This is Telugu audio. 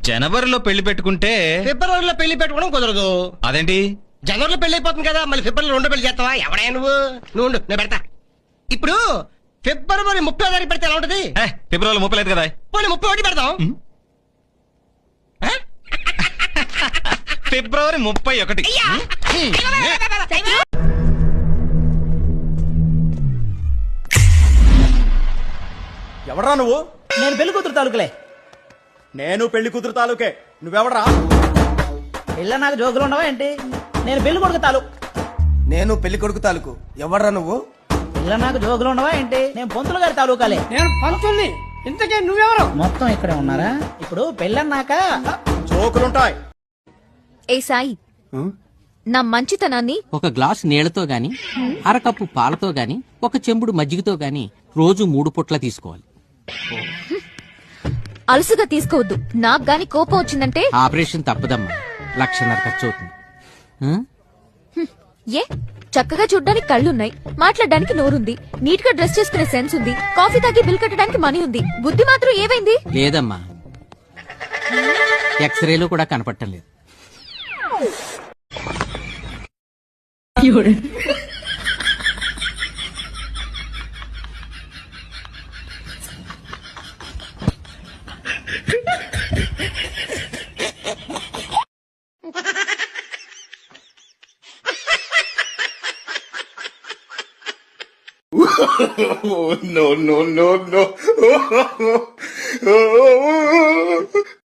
జనవరిలో పెళ్లి పెట్టుకుంటే ఫిబ్రవరిలో పెళ్లి పెట్టుకోవడం కుదరదు. అదేంటి? జనవరిలో పెళ్లి అయిపోతుంది కదా, మళ్ళీ ఫిబ్రవరిలో రెండో పెళ్లి చేస్తావా? ఎవడా నువ్వు ఉండు, నేను పెడతా. ఇప్పుడు ఫిబ్రవరి 30వ తారీఖు పెడితే ఎలా ఉంటది? ఫిబ్రవరి 30 లేదు కదా. పోనీ 31 పెడదాం. ఫిబ్రవరి 31. ఎవడ్రా నువ్వు? నేను పెళ్లి కూతురు తాలూకులే. నేను పెళ్లి కూతురు తాలూకే. నువ్వెవడ్రా? పెళ్ళ నాకు జోకులు ఉండవా ఏంటి? నేను పెళ్లి కొడుకు తాలూకు. నేను పెళ్లి కొడుకు తాలూకు. ఎవడ్రా నువ్వు? పెళ్ళ నాకు జోకులు ఉండవా ఏంటి? నేను పొంతులు గారి తాలూకాలే. నేను పంతుల్ని. ఇంతకే నువ్వెవరు? మొత్తం ఇక్కడే ఉన్నారా? ఇప్పుడు పెళ్ళన్నాక జోకులుంటాయి. ఏ సాయి, నా మంచితనాన్ని ఒక గ్లాస్ నీళ్లతో గాని, అరకప్పు పాలతో గాని, ఒక చెంబుడు మజ్జిగతో గాని రోజు 3 పూట్ల తీసుకోవాలి. అలసుగా తీసుకోవద్దు. నాకు గాని కోపం వచ్చిందంటే ఆపరేషన్ తప్పదమ్మా, 1,00,000 ఖర్చు అవుతుంది. ఏ చక్కగా చూడ్డానికి కళ్ళున్నాయి, మాట్లాడడానికి నోరుంది, నీట్ గా డ్రెస్ చేసుకునే సెన్స్ ఉంది, కాఫీ తాగి బిల్ కట్టడానికి మనీ ఉంది, బుద్ధి మాత్రం ఏమైంది? లేదమ్మా, ఎక్స్రేలో కూడా కనపడటం లేదు. No, no, no, no.